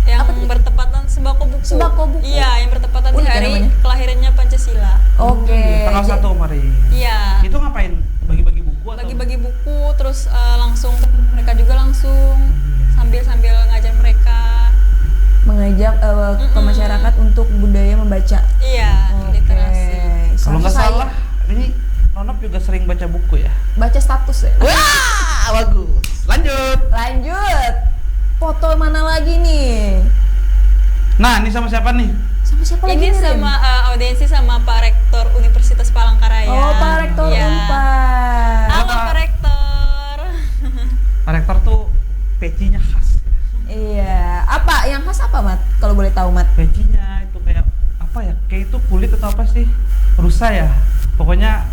Yang Apa tuh? bertepatan sembako buku. Sembako buku. Iya, yang bertepatan di Unik ya hari namanya? kelahirannya Pancasila. Oke. Tanggal 1 kemarin. Iya. Itu ngapain? Bagi-bagi buku atau? Bagi-bagi buku, terus langsung mereka juga langsung sambil ngajar mereka. Mengajak ke masyarakat untuk budaya membaca. Iya, Oke. literasi. Kalau nggak Saya salah, ini Ronop juga sering baca buku ya. baca status ya. Wah, bagus. Lanjut. Lanjut. Foto mana lagi nih? Nah, ini sama siapa nih? Sama siapa lagi Ini nih, Rin? sama audiensi sama Pak Rektor Universitas Palangkaraya. Oh, Pak Rektor Iya. Unpad. Halo Apa? Pak Rektor. Pak Rektor tuh pecinya khas. Iya. Apa yang khas apa, Mat? Kalau boleh tahu, Mat. Pecinya itu kayak apa ya? Kayak itu kulit atau apa sih? Rusa ya. Pokoknya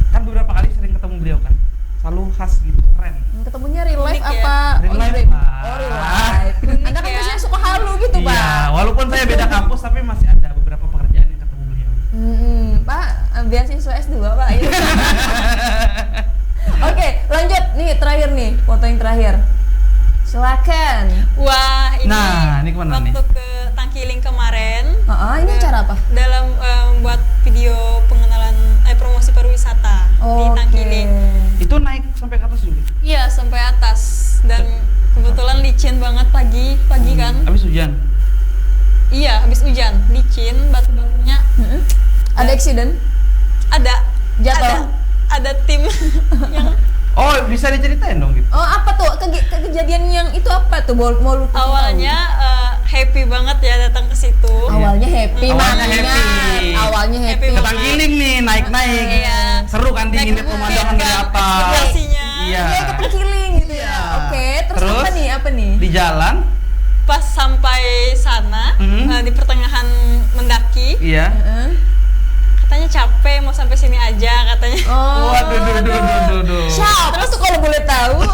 kan beberapa kali sering ketemu beliau kan. Selalu khas gitu, keren. Ketemunya real life Unik ya? apa? Real life, game? Pak. Oh, real life. Unik Anda kan ya? biasanya suka halu gitu, Pak. Iya, walaupun saya beda kampus tapi masih ada beberapa pekerjaan yang ketemu beliau. Pak, beasiswa S2, Pak. Iya. Oke, lanjut nih terakhir nih, foto yang terakhir. Silakan. Wah, ini, Nah, ini kemana waktu nih? ke Tangkiling kemarin Ini acara apa? dalam membuat video pengenalan promosi pariwisata di Tangkiling. Itu naik sampai ke atas juga. Iya, sampai atas dan kebetulan licin banget pagi kan. Habis hujan. Iya, habis hujan, licin, batu-batunya Ada accident? ada Jatuh? ada tim yang Oh, bisa diceritain dong gitu. Oh, apa tuh? Kejadian yang itu apa tuh? Mau lu kasih awalnya happy banget ya datang ke situ. tahu? Awalnya happy, Awalnya Mat. happy. Awalnya happy. Happy Ke banget. Tangkiling nih, naik-naik. Iya. Seru kan Naik dingin pemandangan bukit dari kan, atas. eksplorasinya. Iya. Iya, ke Tangkiling gitu ya. Iya. Oke, terus, Terus? apa nih? Apa nih? Di jalan, Pas sampai sana di pertengahan mendaki, iya. Heeh. katanya capek mau sampai sini aja katanya. Oh, Waduh, duh. Siapa tuh kalau boleh tahu?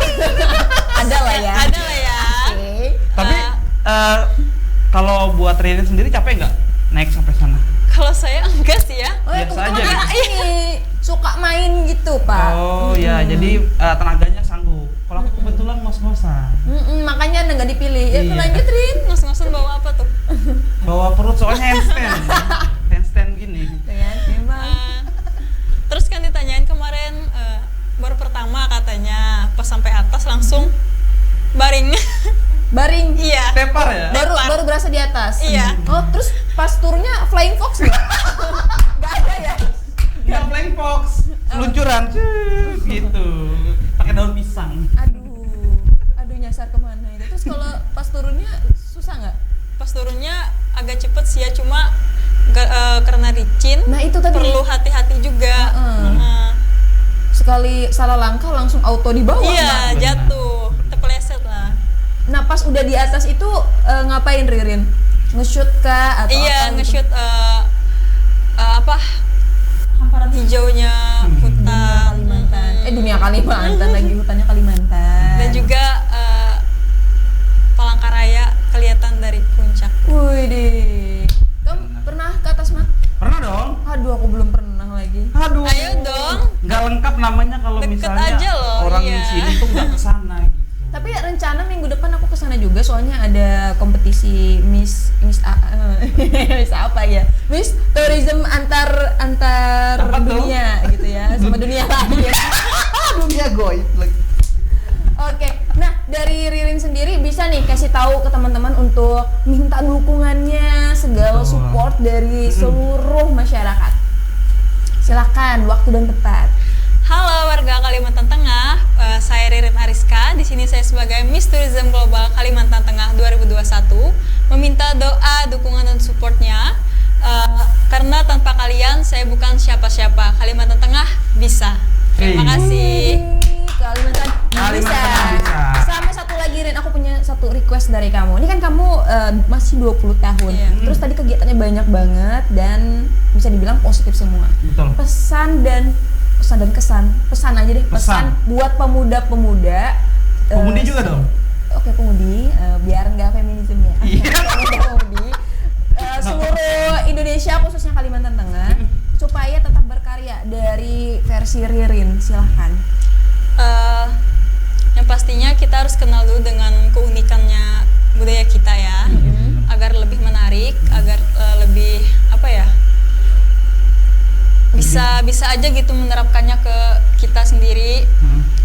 Ada lah ya. Ada lah ya. Oke. Tapi Eh, kalau buat Ririn sendiri capek nggak naik sampai sana? kalau saya enggak sih ya. Oh ya, Biasa kebetulan aja kan ini suka main gitu, Pak. Oh ya, jadi tenaganya sanggup. Kalau aku kebetulan ngos-ngosan. Makanya Anda nggak dipilih. Ya, Iya. lanjut, Rin. Ngos-ngosan bawa apa tuh? Bawa perut soalnya handstand. Handstand gini. Dengan memang. Terus kan ditanyain kemarin baru pertama katanya pas sampai atas langsung baring. Baring. Iya. Tepar ya? Baru berasa di atas. Iya. Oh, terus pas turnya flying fox nggak? Nggak ada ya? Nggak flying fox, seluncuran, cet, gitu. Pakai daun pisang. Aduh nyasar kemana itu? Terus kalau pas turunnya susah nggak? Pas turunnya agak cepet sih ya, cuma karena licin. Nah, itu tadi. Perlu hati-hati juga. Sekali salah langkah langsung auto di bawah. Iya, Mbak. jatuh, terpeleset lah. Nah, pas udah di atas itu ngapain Ririn? Nge-shoot kah atau Iya, apa nge-shoot apa? Hamparan hijaunya hutan. Kalimantan. Dunia Kalimantan lagi, hutannya Kalimantan. Dan juga Palangkaraya kelihatan dari puncak. Wih deh. Kamu pernah ke atas, Mak? Pernah dong. Aduh, aku belum pernah lagi. Aduh. Ayo dong. Nggak lengkap namanya kalau Deket misalnya aja loh, orang iya. di sini tuh nggak kesana gitu. Tapi rencana minggu depan aku kesana juga, soalnya ada kompetisi Miss Miss apa ya? Miss Tourism antar Apa tuh? dunia gitu ya, sama dunia lain. Dunia goib lagi. Oke, nah dari Ririn sendiri bisa nih kasih tahu ke teman-teman untuk minta dukungannya, segala Betul. support dari seluruh masyarakat. Silakan, waktu dan tempat. Halo warga Kalimantan Tengah, saya Ririn Ariska. Di sini saya sebagai Miss Tourism Global Kalimantan Tengah 2021 meminta doa, dukungan dan supportnya. Karena tanpa kalian saya bukan siapa-siapa. Kalimantan Tengah bisa. Terima kasih. Kalimantan Kalimantan Tengah bisa. Sama satu lagi Rin, aku punya satu request dari kamu. Ini kan kamu masih 20 tahun. Iya. Terus tadi kegiatannya banyak banget dan bisa dibilang positif semua. Betul. Pesan aja deh, pesan buat pemuda-pemuda. Pemudi juga dong. Oke, pemudi, biar nggak feminisme ya. Pemudi, seluruh Indonesia khususnya Kalimantan Tengah supaya tetap berkarya. Dari versi Ririn, silahkan. Yang pastinya kita harus kenal dulu dengan keunikannya budaya kita ya, agar lebih menarik, agar lebih apa ya, bisa aja gitu menerapkannya ke kita sendiri.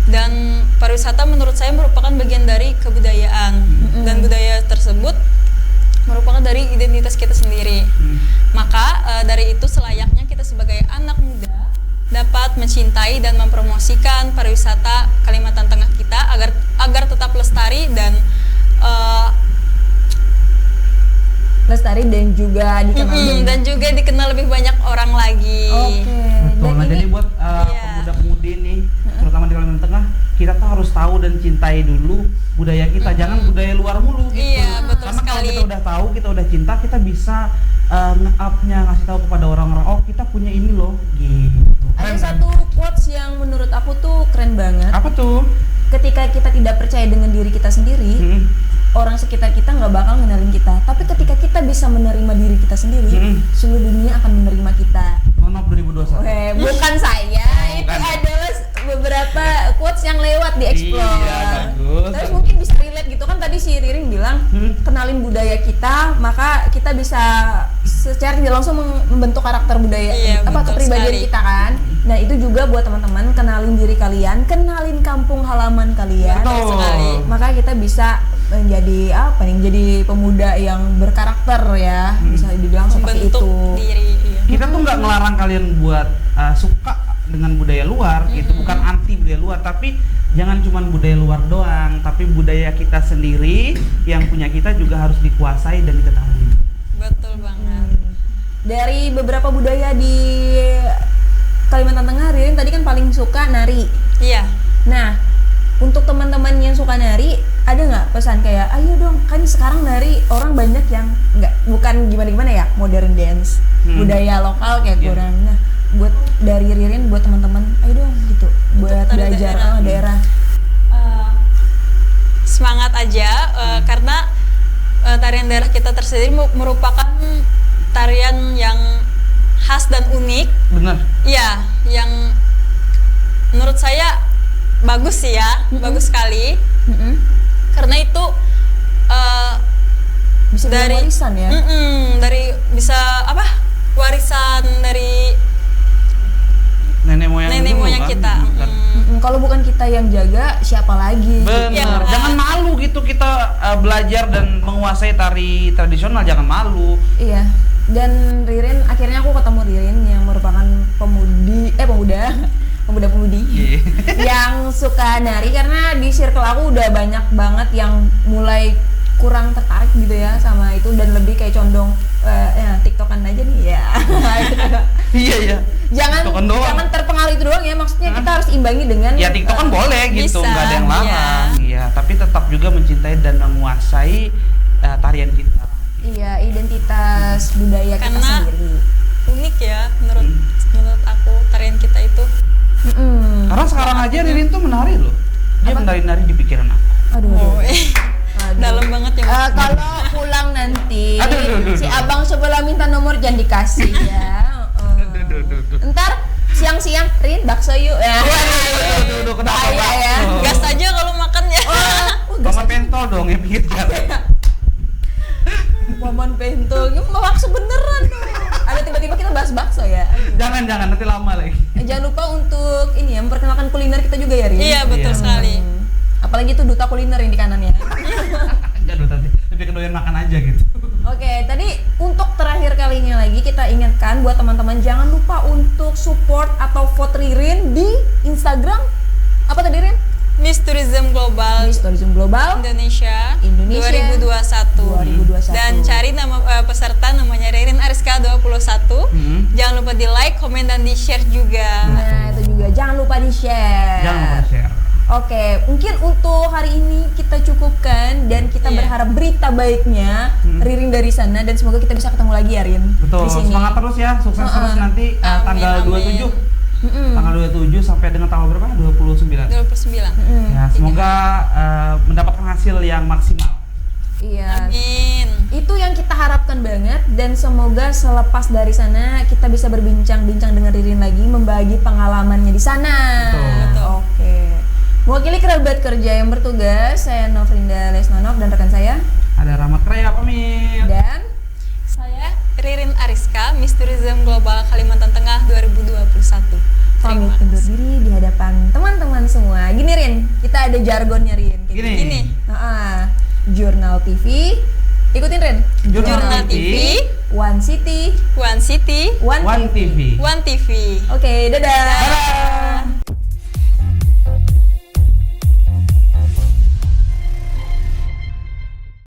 Dan pariwisata menurut saya merupakan bagian dari kebudayaan, dan budaya tersebut merupakan dari identitas kita sendiri. Maka dari itu selayaknya kita sebagai anak muda dapat mencintai dan mempromosikan pariwisata Kalimantan Tengah kita agar tetap lestari dan dan juga dikenal lebih banyak orang lagi. Betul. Nah, jadi buat pemuda-pemudi nih, terutama di Kalimantan Tengah, kita tuh harus tahu dan cintai dulu budaya kita, jangan budaya luar mulu gitu. Iya, betul Karena sekali. kalau kita udah tahu, kita udah cinta, kita bisa nge-up-nya, ngasih tahu kepada orang-orang, oh kita punya ini loh, gitu. Ada Keren, satu quotes yang menurut aku tuh keren banget. apa tuh? Ketika kita tidak percaya dengan diri kita sendiri, orang sekitar kita nggak bakal ngenalin kita. Tapi ketika kita bisa menerima diri kita sendiri, seluruh dunia akan menerima kita. Nonop 2021. Oke, bukan saya, itu bukan. adalah beberapa quotes yang lewat di explore. Iya, bagus. Terus mungkin bisa relate gitu kan, tadi si Ririn bilang kenalin budaya kita, maka kita bisa secara tidak langsung membentuk karakter budaya, Iya, apa betul kepribadian sekali. kita kan. Nah, itu juga buat teman-teman, kenalin diri kalian, kenalin kampung halaman kalian. Betul. sekali. Maka kita bisa menjadi apa nih? Jadi pemuda yang berkarakter ya, bisa dibilang seperti Membentuk itu. diri. Iya. Kita tuh nggak ngelarang kalian buat suka dengan budaya luar, gitu, bukan anti budaya luar, tapi jangan cuman budaya luar doang, tapi budaya kita sendiri yang punya kita juga harus dikuasai dan diketahui. Betul banget. Dari beberapa budaya di Kalimantan Tengah, Ririn tadi kan paling suka nari. Iya. Nah, untuk teman-teman yang suka nari, ada nggak pesan kayak, ayo dong, kan sekarang nari orang banyak yang bukan gimana-gimana ya, modern dance, budaya lokal kayak Iya. kurang. Nah, buat dari Ririn, buat teman-teman, ayo dong gitu, buat tari belajar daerah. daerah. Semangat aja, karena tarian daerah kita tersendiri merupakan tarian yang khas dan unik. Bener. Iya, yang menurut saya bagus sih ya, bagus sekali. Karena itu Bisa dari warisan ya. dari bisa apa? Warisan dari Nenek moyang dulu moyang kan. kita. Kan. Kalau bukan kita yang jaga, siapa lagi? Bener. Iya. Jangan malu gitu kita belajar dan menguasai tari tradisional, jangan malu. Iya. Dan Ririn, akhirnya aku ketemu Ririn yang merupakan pemuda-pemudi yang suka nari, karena di circle aku udah banyak banget yang mulai kurang tertarik gitu ya sama itu dan lebih kayak condong ya TikTokan aja nih ya. Iya. jangan TikTokan doang. jangan terpengaruh itu doang ya, maksudnya kita harus imbangi dengan Ya TikTok kan boleh gitu, bisa, nggak ada yang iya. larang. Iya, tapi tetap juga mencintai dan menguasai tarian kita. iya identitas budaya kita Karena sendiri. unik ya menurut aku tarian kita itu. Mm-mm. Karena sekarang aja Ririn tuh menari loh. Dia menari-nari di pikiran aku. Aduh, Oh, aduh. dalam banget ya. Mas. Kalau pulang nanti Aduh. si abang sebelah minta nomor jangan dikasih ya. Ntar siang-siang Rin bakso yuk ya. Aduh, kenapa Bahaya ya. bakso? Gas aja kalau makan ya. Paman pentol dong yang pinggir jalan. Paman pentol, ini mau bakso beneran dong. Ada tiba-tiba kita bahas bakso ya. Aduh. Jangan nanti lama lagi. Jangan lupa untuk ini ya memperkenalkan kuliner kita juga ya Rin. Iya betul Iya. sekali. Apalagi itu duta kuliner yang di kanannya. Enggak dulu tadi. Lebih ke doyan makan aja gitu. Oke, tadi untuk terakhir kalinya lagi kita ingatkan buat teman-teman jangan lupa untuk support atau vote Ririn di Instagram. Apa tadi Rin? Miss Tourism Global Miss Tourism Global Indonesia, Indonesia 2021. 2021. Dan cari nama peserta namanya Ririn Ariska 21. Jangan lupa di like, komen dan di share juga. Nah, itu juga jangan lupa di-share. Jangan lupa share. Oke, mungkin untuk hari ini kita cukupkan dan kita Iya. berharap berita baiknya Ririn dari sana dan semoga kita bisa ketemu lagi ya Rin. Betul. Di sini. Semangat terus ya. Sukses terus nanti Amin, tanggal amin. 27. Mm-mm. Tanggal 27 sampai dengan tanggal berapa? 29. 29. Ya, semoga mendapatkan hasil yang maksimal. Iya. Amin. Itu yang kita harapkan banget dan semoga selepas dari sana kita bisa berbincang-bincang dengan Ririn lagi membagi pengalamannya di sana. Betul. Oke. Mewakili kerabat kerja yang bertugas, saya Novrinda Lesnonov dan rekan saya Ada Rahmat Kraya pamit. dan Saya Ririn Ariska, Miss Tourism Global Kalimantan Tengah 2021. pamit Terima undur kasih. diri di hadapan teman-teman semua. Gini Rin, kita ada jargonnya Rin. Kayak Gini. Ini Jurnal TV. Ikutin Rin. Jurnal TV, One City, One City, One, One TV. One TV. Oke, dadah. Dadah.